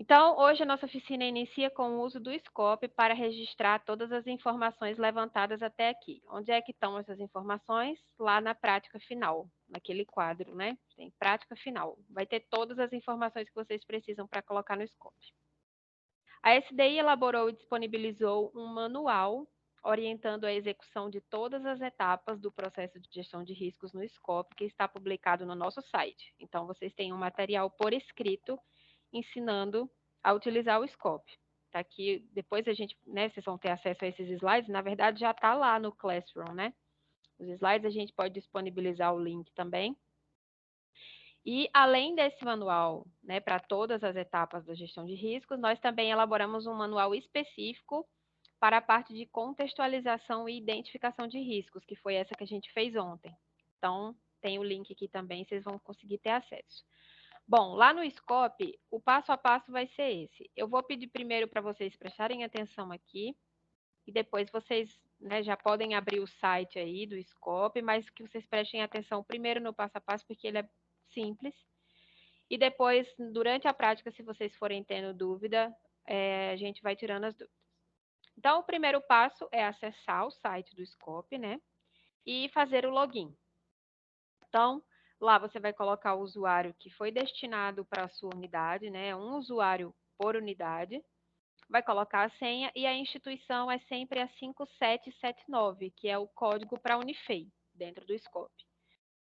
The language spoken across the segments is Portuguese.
Então, hoje a nossa oficina inicia com o uso do Scope para registrar todas as informações levantadas até aqui. Onde é que estão essas informações? Lá na prática final, naquele quadro, né? Tem prática final. Vai ter todas as informações que vocês precisam para colocar no Scope. A SDI elaborou e disponibilizou um manual orientando a execução de todas as etapas do processo de gestão de riscos no Scope, que está publicado no nosso site. Então, vocês têm um material por escrito ensinando a utilizar o Scope. Tá aqui, depois a gente, né, vocês vão ter acesso a esses slides, na verdade já está lá no Classroom, né? Os slides a gente pode disponibilizar o link também. E além desse manual, né, para todas as etapas da gestão de riscos, nós também elaboramos um manual específico para a parte de contextualização e identificação de riscos, que foi essa que a gente fez ontem. Então, tem o link aqui também, vocês vão conseguir ter acesso. Bom, lá no Scope, o passo a passo vai ser esse. Eu vou pedir primeiro para vocês prestarem atenção aqui, e depois vocês, né, já podem abrir o site aí do Scope, mas que vocês prestem atenção primeiro no passo a passo, porque ele é simples. E depois, durante a prática, se vocês forem tendo dúvida, a gente vai tirando as dúvidas. Então, o primeiro passo é acessar o site do Scope, né? E fazer o login. Então, lá você vai colocar o usuário que foi destinado para a sua unidade, né? Um usuário por unidade. Vai colocar a senha e a instituição é sempre a 5779, que é o código para a Unifei, dentro do Scope.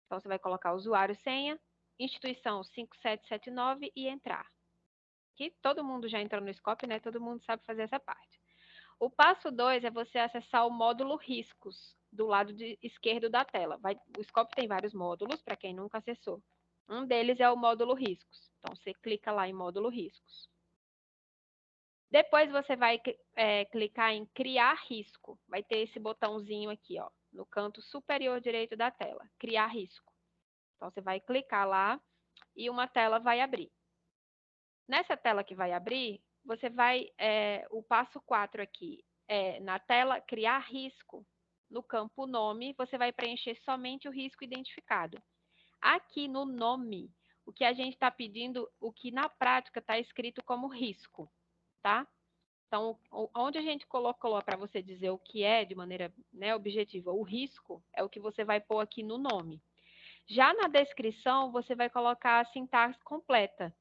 Então, você vai colocar usuário, senha, instituição 5779 e entrar. Que todo mundo já entrou no Scope, né? Todo mundo sabe fazer essa parte. O passo 2 é você acessar o módulo riscos, do lado esquerdo da tela. O Scope tem vários módulos, para quem nunca acessou. Um deles é o módulo riscos. Então, você clica lá em módulo riscos. Depois você vai clicar em criar risco. Vai ter esse botãozinho aqui, ó, no canto superior direito da tela, criar risco. Então, você vai clicar lá e uma tela vai abrir. Nessa tela que vai abrir, você vai, o passo 4 aqui, na tela criar risco, no campo nome, você vai preencher somente o risco identificado. Aqui no nome, o que a gente está pedindo, o que na prática está escrito como risco, tá? Então, onde a gente colocou para você dizer o que é de maneira, né, objetiva, o risco é o que você vai pôr aqui no nome. Já na descrição, você vai colocar a sintaxe completa,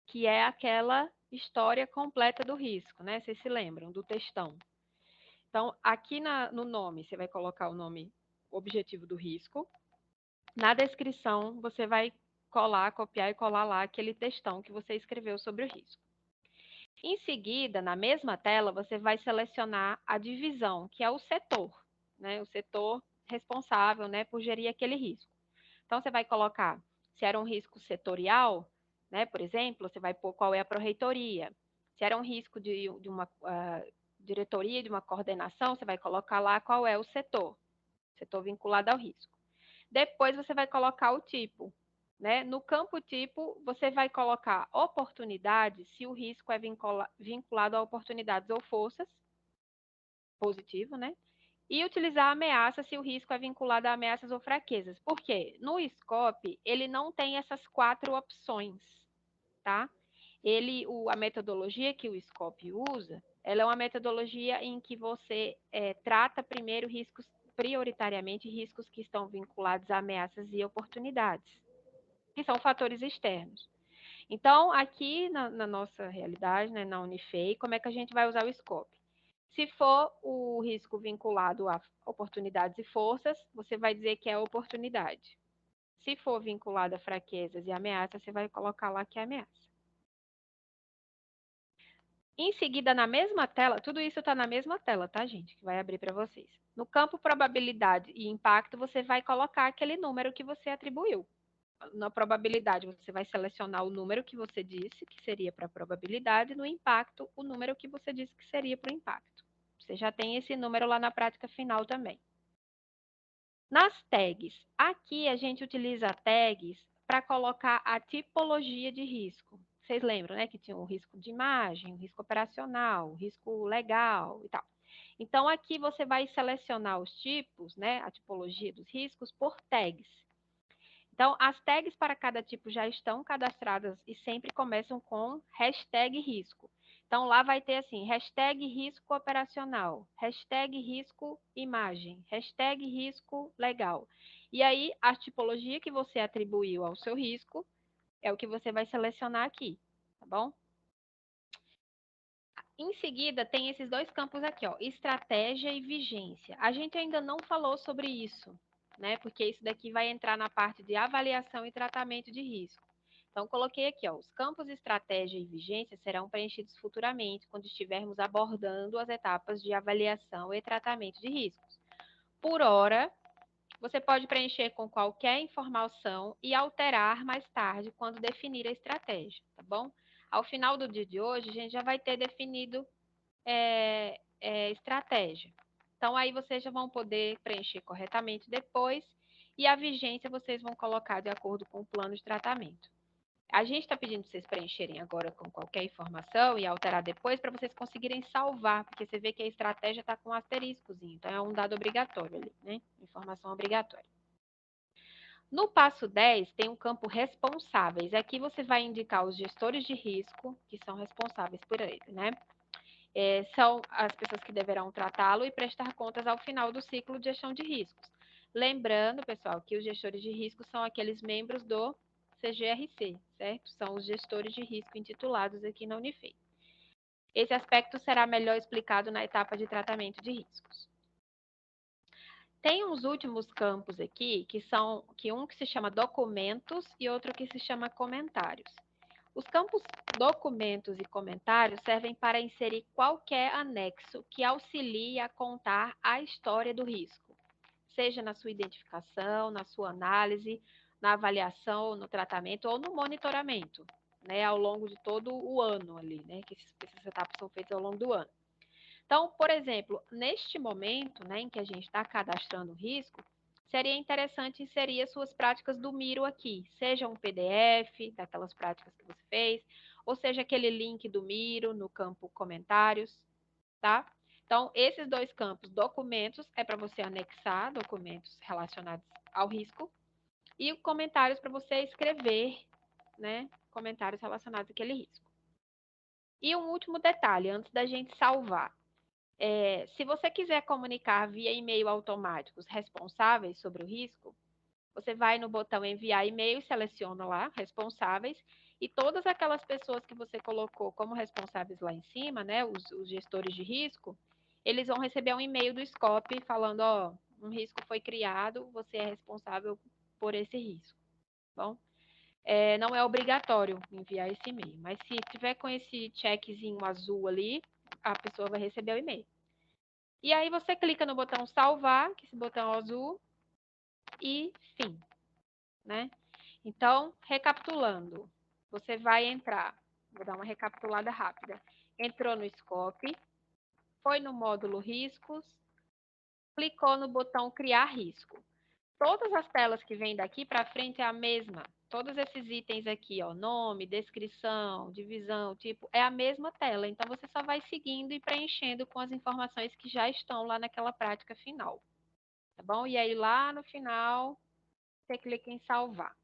que é aquela história completa do risco, né? Vocês se lembram do textão. Então, aqui no nome, você vai colocar o nome objetivo do risco. Na descrição, você vai copiar e colar lá aquele textão que você escreveu sobre o risco. Em seguida, na mesma tela, você vai selecionar a divisão, que é o setor, né? O setor responsável, né, por gerir aquele risco. Então, você vai colocar se era um risco setorial, né? Por exemplo, você vai pôr qual é a pró-reitoria. Se era um risco de uma diretoria, de uma coordenação, você vai colocar lá qual é o setor vinculado ao risco. Depois você vai colocar o tipo, né? No campo tipo, você vai colocar oportunidade, se o risco é vinculado a oportunidades ou forças, positivo, né? E utilizar a ameaça se o risco é vinculado a ameaças ou fraquezas. Por quê? No Scope, ele não tem essas 4 opções, tá? A metodologia que o Scope usa, ela é uma metodologia em que você trata primeiro riscos, prioritariamente riscos que estão vinculados a ameaças e oportunidades, que são fatores externos. Então, aqui na nossa realidade, né, na Unifei, como é que a gente vai usar o Scope? Se for o risco vinculado a oportunidades e forças, você vai dizer que é oportunidade. Se for vinculado a fraquezas e ameaças, você vai colocar lá que é ameaça. Em seguida, na mesma tela, tudo isso está na mesma tela, tá, gente? Que vai abrir para vocês. No campo probabilidade e impacto, você vai colocar aquele número que você atribuiu. Na probabilidade, você vai selecionar o número que você disse que seria para a probabilidade, no impacto, o número que você disse que seria para o impacto. Você já tem esse número lá na prática final também. Nas tags, aqui a gente utiliza tags para colocar a tipologia de risco. Vocês lembram, né, que tinha o risco de imagem, o risco operacional, o risco legal e tal. Então, aqui você vai selecionar os tipos, né, a tipologia dos riscos por tags. Então, as tags para cada tipo já estão cadastradas e sempre começam com hashtag risco. Então, lá vai ter assim, hashtag risco operacional, hashtag risco imagem, hashtag risco legal. E aí, a tipologia que você atribuiu ao seu risco é o que você vai selecionar aqui, tá bom? Em seguida, tem esses dois campos aqui, ó, estratégia e vigência. A gente ainda não falou sobre isso, né? Porque isso daqui vai entrar na parte de avaliação e tratamento de risco. Então, coloquei aqui, ó, os campos estratégia e vigência serão preenchidos futuramente, quando estivermos abordando as etapas de avaliação e tratamento de riscos. Por hora, você pode preencher com qualquer informação e alterar mais tarde, quando definir a estratégia, tá bom? Ao final do dia de hoje, a gente já vai ter definido estratégia. Então, aí vocês já vão poder preencher corretamente depois e a vigência vocês vão colocar de acordo com o plano de tratamento. A gente está pedindo para vocês preencherem agora com qualquer informação e alterar depois para vocês conseguirem salvar, porque você vê que a estratégia está com um asteriscozinho, então é um dado obrigatório ali, né? Informação obrigatória. No passo 10, tem um campo responsáveis. Aqui você vai indicar os gestores de risco, que são responsáveis por ele, né? São as pessoas que deverão tratá-lo e prestar contas ao final do ciclo de gestão de riscos. Lembrando, pessoal, que os gestores de risco são aqueles membros do CGRC, certo? São os gestores de risco intitulados aqui na Unifei. Esse aspecto será melhor explicado na etapa de tratamento de riscos. Tem uns últimos campos aqui, que um que se chama documentos e outro que se chama comentários. Os campos documentos e comentários servem para inserir qualquer anexo que auxilie a contar a história do risco, seja na sua identificação, na sua análise, na avaliação, no tratamento ou no monitoramento, né, ao longo de todo o ano ali, né, que essas etapas são feitas ao longo do ano. Então, por exemplo, neste momento, né, em que a gente está cadastrando o risco, seria interessante inserir as suas práticas do Miro aqui, seja um PDF daquelas práticas que você fez, ou seja aquele link do Miro no campo comentários, tá? Então, esses dois campos, documentos, é para você anexar documentos relacionados ao risco, e comentários para você escrever, né, comentários relacionados àquele risco. E um último detalhe, antes da gente salvar. Se você quiser comunicar via e-mail automático os responsáveis sobre o risco, você vai no botão enviar e-mail, seleciona lá, responsáveis, e todas aquelas pessoas que você colocou como responsáveis lá em cima, né, os gestores de risco, eles vão receber um e-mail do Scope falando, ó, um risco foi criado, você é responsável por esse risco, bom? Não é obrigatório enviar esse e-mail, mas se tiver com esse checkzinho azul ali, a pessoa vai receber o e-mail. E aí você clica no botão salvar, que é esse botão azul, e fim, né? Então, recapitulando, você vai entrar, vou dar uma recapitulada rápida. Entrou no Scope, foi no módulo riscos, clicou no botão criar risco. Todas as telas que vêm daqui para frente é a mesma. Todos esses itens aqui, ó, nome, descrição, divisão, tipo, é a mesma tela. Então, você só vai seguindo e preenchendo com as informações que já estão lá naquela prática final. Tá bom? E aí, lá no final, você clica em salvar.